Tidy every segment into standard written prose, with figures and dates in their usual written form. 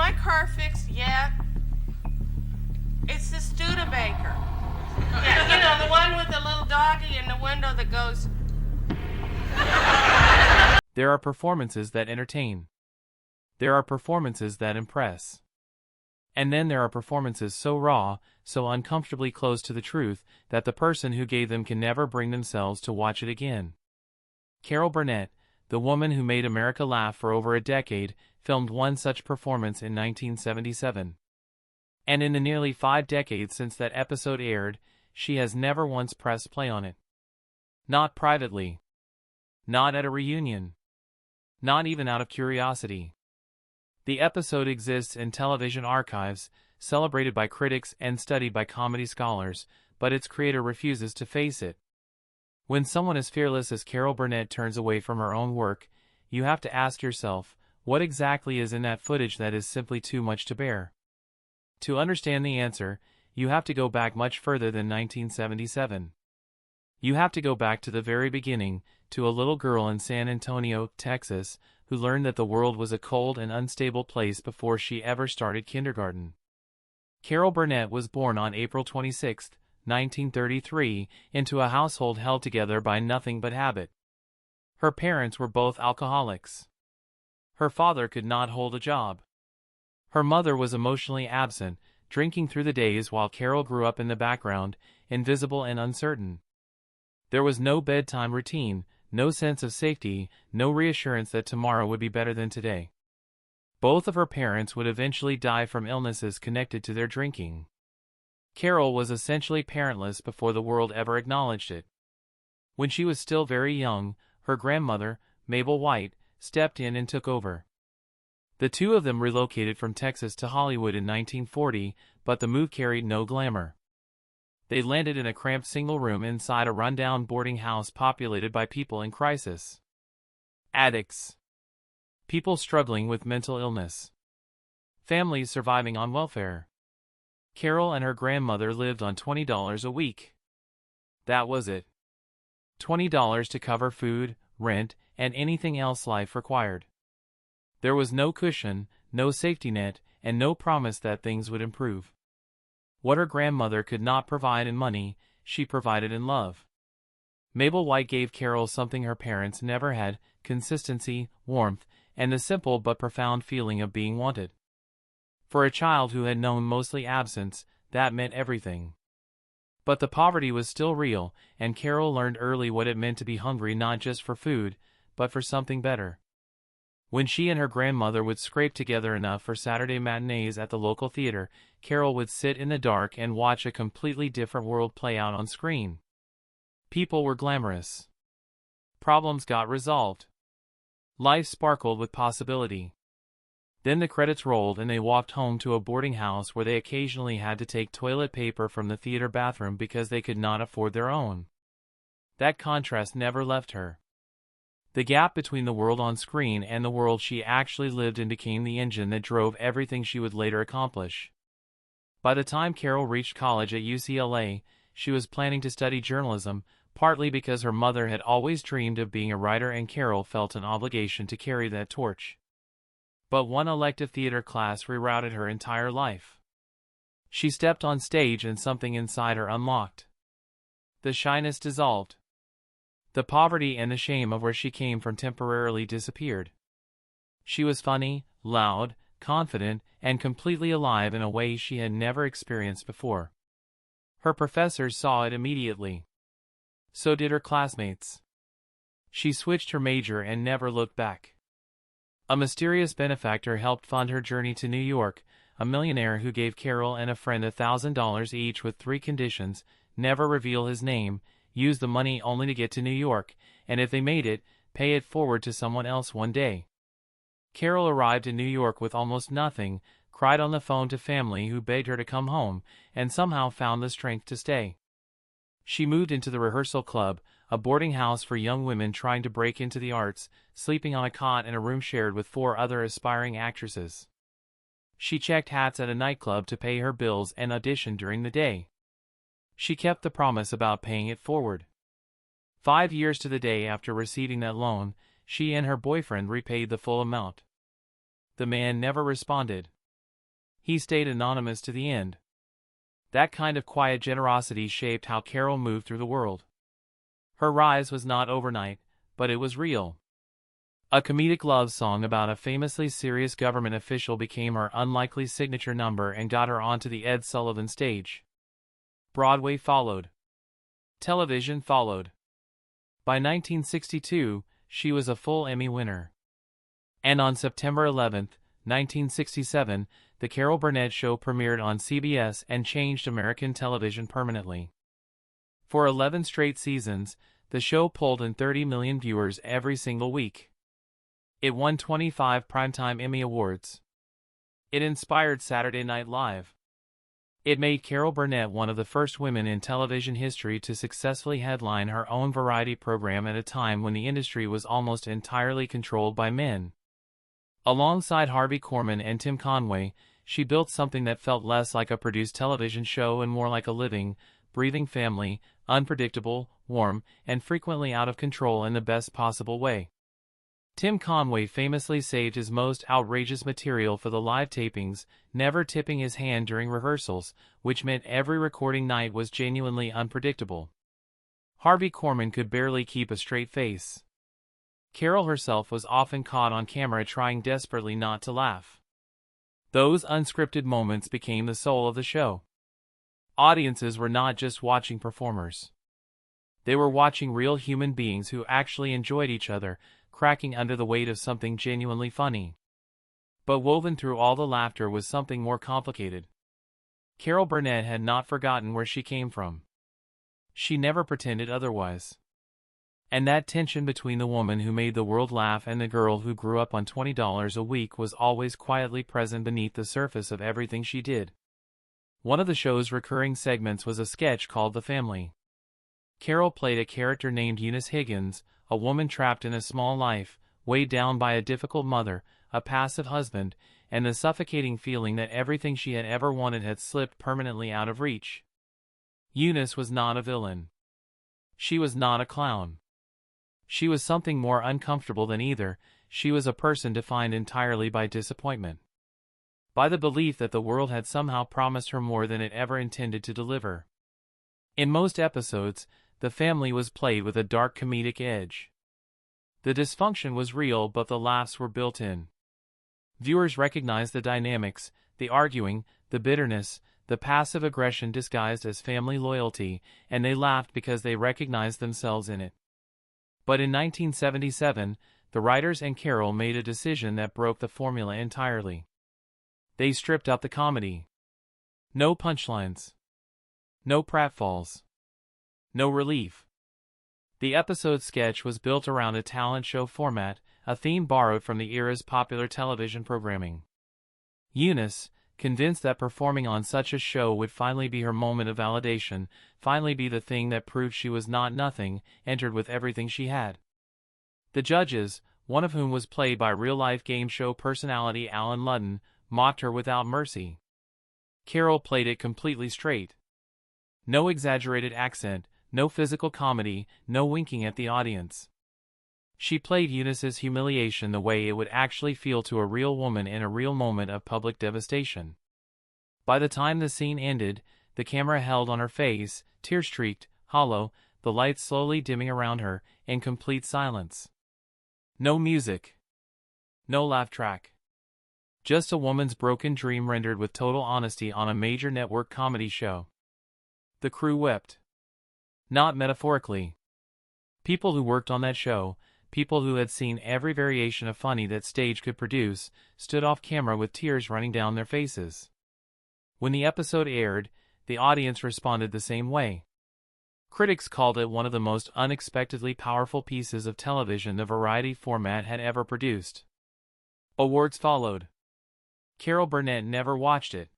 my car fixed yet? It's the Studebaker. Yeah, you know, the one with the little doggy in the window that goes. There are performances that entertain. There are performances that impress. And then there are performances so raw, so uncomfortably close to the truth, that the person who gave them can never bring themselves to watch it again. Carol Burnett, the woman who made America laugh for over a decade, filmed one such performance in 1977. And in the nearly 5 decades since that episode aired, she has never once pressed play on it. Not privately. Not at a reunion. Not even out of curiosity. The episode exists in television archives, celebrated by critics and studied by comedy scholars, but its creator refuses to face it. When someone as fearless as Carol Burnett turns away from her own work, you have to ask yourself, what exactly is in that footage that is simply too much to bear? To understand the answer, you have to go back much further than 1977. You have to go back to the very beginning, to a little girl in San Antonio, Texas, who learned that the world was a cold and unstable place before she ever started kindergarten. Carol Burnett was born on April 26, 1933, into a household held together by nothing but habit. Her parents were both alcoholics. Her father could not hold a job. Her mother was emotionally absent, drinking through the days while Carol grew up in the background, invisible and uncertain. There was no bedtime routine, no sense of safety, no reassurance that tomorrow would be better than today. Both of her parents would eventually die from illnesses connected to their drinking. Carol was essentially parentless before the world ever acknowledged it. When she was still very young, her grandmother, Mabel White, stepped in and took over. The two of them relocated from Texas to Hollywood in 1940, but the move carried no glamour. They landed in a cramped single room inside a rundown boarding house populated by people in crisis. Addicts. People struggling with mental illness. Families surviving on welfare. Carol and her grandmother lived on $20 a week. That was it. $20 to cover food, rent, and anything else life required. There was no cushion, no safety net, and no promise that things would improve. What her grandmother could not provide in money, she provided in love. Mabel White gave Carol something her parents never had: consistency, warmth, and the simple but profound feeling of being wanted. For a child who had known mostly absence, that meant everything. But the poverty was still real, and Carol learned early what it meant to be hungry not just for food, but for something better. When she and her grandmother would scrape together enough for Saturday matinees at the local theater, Carol would sit in the dark and watch a completely different world play out on screen. People were glamorous. Problems got resolved. Life sparkled with possibility. Then the credits rolled and they walked home to a boarding house where they occasionally had to take toilet paper from the theater bathroom because they could not afford their own. That contrast never left her. The gap between the world on screen and the world she actually lived in became the engine that drove everything she would later accomplish. By the time Carol reached college at UCLA, she was planning to study journalism, partly because her mother had always dreamed of being a writer and Carol felt an obligation to carry that torch. But one elective theater class rerouted her entire life. She stepped on stage and something inside her unlocked. The shyness dissolved. The poverty and the shame of where she came from temporarily disappeared. She was funny, loud, confident, and completely alive in a way she had never experienced before. Her professors saw it immediately. So did her classmates. She switched her major and never looked back. A mysterious benefactor helped fund her journey to New York, a millionaire who gave Carol and a friend $1,000 each with 3 conditions: never reveal his name, use the money only to get to New York, and if they made it, pay it forward to someone else one day. Carol arrived in New York with almost nothing, cried on the phone to family who begged her to come home, and somehow found the strength to stay. She moved into the rehearsal club, a boarding house for young women trying to break into the arts, sleeping on a cot in a room shared with 4 other aspiring actresses. She checked hats at a nightclub to pay her bills and auditioned during the day. She kept the promise about paying it forward. 5 years to the day after receiving that loan, she and her boyfriend repaid the full amount. The man never responded. He stayed anonymous to the end. That kind of quiet generosity shaped how Carol moved through the world. Her rise was not overnight, but it was real. A comedic love song about a famously serious government official became her unlikely signature number and got her onto the Ed Sullivan stage. Broadway followed. Television followed. By 1962, she was a full Emmy winner. And on September 11, 1967, The Carol Burnett Show premiered on CBS and changed American television permanently. For 11 straight seasons, the show pulled in 30 million viewers every single week. It won 25 Primetime Emmy Awards. It inspired Saturday Night Live. It made Carol Burnett one of the first women in television history to successfully headline her own variety program at a time when the industry was almost entirely controlled by men. Alongside Harvey Korman and Tim Conway, she built something that felt less like a produced television show and more like a living, breathing family, unpredictable, warm, and frequently out of control in the best possible way. Tim Conway famously saved his most outrageous material for the live tapings, never tipping his hand during rehearsals, which meant every recording night was genuinely unpredictable. Harvey Korman could barely keep a straight face. Carol herself was often caught on camera trying desperately not to laugh. Those unscripted moments became the soul of the show. Audiences were not just watching performers. They were watching real human beings who actually enjoyed each other, cracking under the weight of something genuinely funny. But woven through all the laughter was something more complicated. Carol Burnett had not forgotten where she came from. She never pretended otherwise. And that tension between the woman who made the world laugh and the girl who grew up on $20 a week was always quietly present beneath the surface of everything she did. One of the show's recurring segments was a sketch called The Family. Carol played a character named Eunice Higgins, a woman trapped in a small life, weighed down by a difficult mother, a passive husband, and the suffocating feeling that everything she had ever wanted had slipped permanently out of reach. Eunice was not a villain. She was not a clown. She was something more uncomfortable than either. She was a person defined entirely by disappointment. By the belief that the world had somehow promised her more than it ever intended to deliver. In most episodes, the family was played with a dark comedic edge. The dysfunction was real, but the laughs were built in. Viewers recognized the dynamics, the arguing, the bitterness, the passive aggression disguised as family loyalty, and they laughed because they recognized themselves in it. But in 1977, the writers and Carol made a decision that broke the formula entirely. They stripped out the comedy. No punchlines. No pratfalls. No relief. The episode sketch was built around a talent show format, a theme borrowed from the era's popular television programming. Eunice, convinced that performing on such a show would finally be her moment of validation, finally be the thing that proved she was not nothing, entered with everything she had. The judges, one of whom was played by real-life game show personality Alan Ludden, mocked her without mercy. Carol played it completely straight. No exaggerated accent, no physical comedy, no winking at the audience. She played Eunice's humiliation the way it would actually feel to a real woman in a real moment of public devastation. By the time the scene ended, the camera held on her face, tear-streaked, hollow, the lights slowly dimming around her, in complete silence. No music. No laugh track. Just a woman's broken dream rendered with total honesty on a major network comedy show. The crew wept. Not metaphorically. People who worked on that show, people who had seen every variation of funny that stage could produce, stood off camera with tears running down their faces. When the episode aired, the audience responded the same way. Critics called it one of the most unexpectedly powerful pieces of television the variety format had ever produced. Awards followed. Carol Burnett never watched it.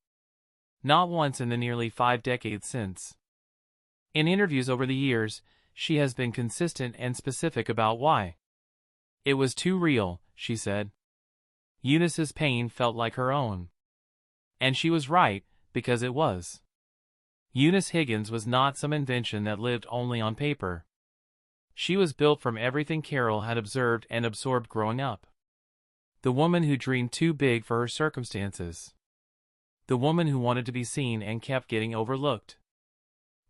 Not once in the nearly 5 decades since. In interviews over the years, she has been consistent and specific about why. It was too real, she said. Eunice's pain felt like her own. And she was right, because it was. Eunice Higgins was not some invention that lived only on paper. She was built from everything Carol had observed and absorbed growing up. The woman who dreamed too big for her circumstances. The woman who wanted to be seen and kept getting overlooked.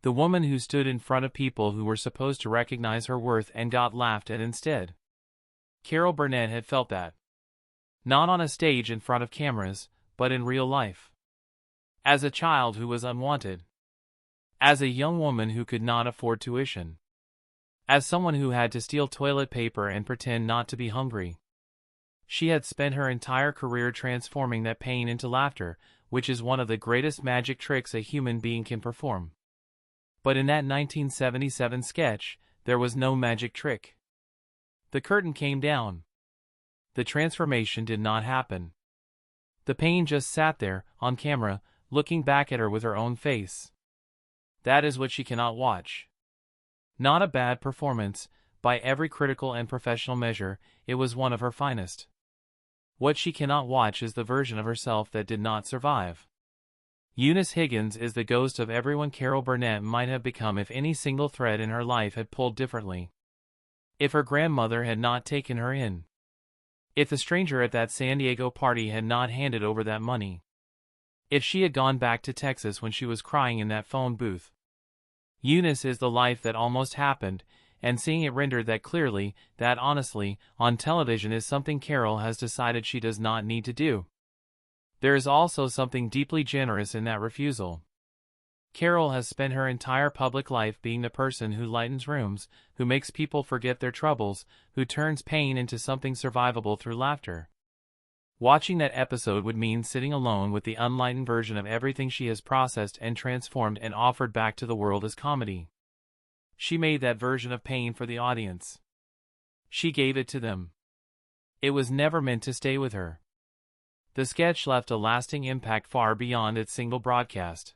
The woman who stood in front of people who were supposed to recognize her worth and got laughed at instead. Carol Burnett had felt that. Not on a stage in front of cameras, but in real life. As a child who was unwanted. As a young woman who could not afford tuition. As someone who had to steal toilet paper and pretend not to be hungry. She had spent her entire career transforming that pain into laughter, which is one of the greatest magic tricks a human being can perform. But in that 1977 sketch, there was no magic trick. The curtain came down. The transformation did not happen. The pain just sat there, on camera, looking back at her with her own face. That is what she cannot watch. Not a bad performance, by every critical and professional measure, it was one of her finest. What she cannot watch is the version of herself that did not survive. Eunice Higgins is the ghost of everyone Carol Burnett might have become if any single thread in her life had pulled differently. If her grandmother had not taken her in. If the stranger at that San Diego party had not handed over that money. If she had gone back to Texas when she was crying in that phone booth. Eunice is the life that almost happened, and seeing it rendered that clearly, that honestly, on television is something Carol has decided she does not need to do. There is also something deeply generous in that refusal. Carol has spent her entire public life being the person who lightens rooms, who makes people forget their troubles, who turns pain into something survivable through laughter. Watching that episode would mean sitting alone with the unlightened version of everything she has processed and transformed and offered back to the world as comedy. She made that version of pain for the audience. She gave it to them. It was never meant to stay with her. The sketch left a lasting impact far beyond its single broadcast.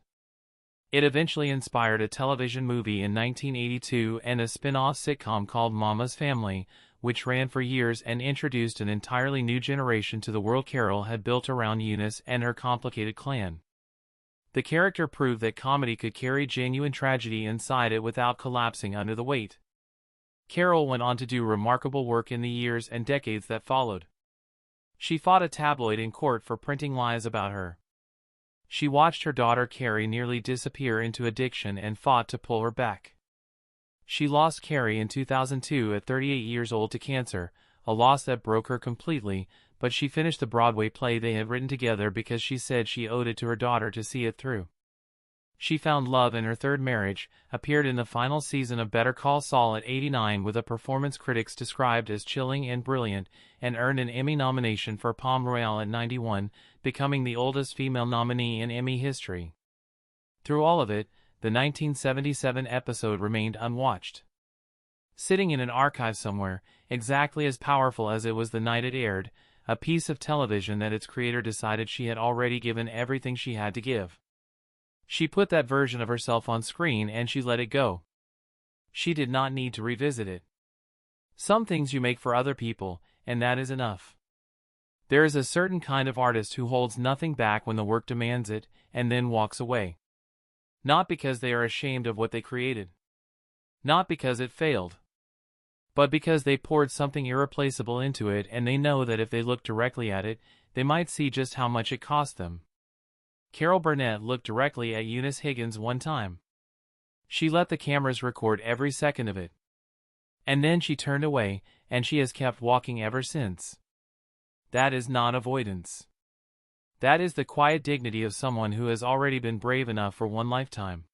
It eventually inspired a television movie in 1982 and a spin-off sitcom called Mama's Family, which ran for years and introduced an entirely new generation to the world Carol had built around Eunice and her complicated clan. The character proved that comedy could carry genuine tragedy inside it without collapsing under the weight. Carol went on to do remarkable work in the years and decades that followed. She fought a tabloid in court for printing lies about her. She watched her daughter Carrie nearly disappear into addiction and fought to pull her back. She lost Carrie in 2002 at 38 years old to cancer, a loss that broke her completely, but she finished the Broadway play they had written together because she said she owed it to her daughter to see it through. She found love in her third marriage, appeared in the final season of Better Call Saul at 89 with a performance critics described as chilling and brilliant, and earned an Emmy nomination for Palm Royale at 91, becoming the oldest female nominee in Emmy history. Through all of it, the 1977 episode remained unwatched. Sitting in an archive somewhere, exactly as powerful as it was the night it aired, a piece of television that its creator decided she had already given everything she had to give. She put that version of herself on screen and she let it go. She did not need to revisit it. Some things you make for other people, and that is enough. There is a certain kind of artist who holds nothing back when the work demands it, and then walks away. Not because they are ashamed of what they created. Not because it failed. But because they poured something irreplaceable into it and they know that if they look directly at it, they might see just how much it cost them. Carol Burnett looked directly at Eunice Higgins one time. She let the cameras record every second of it. And then she turned away, and she has kept walking ever since. That is not avoidance. That is the quiet dignity of someone who has already been brave enough for one lifetime.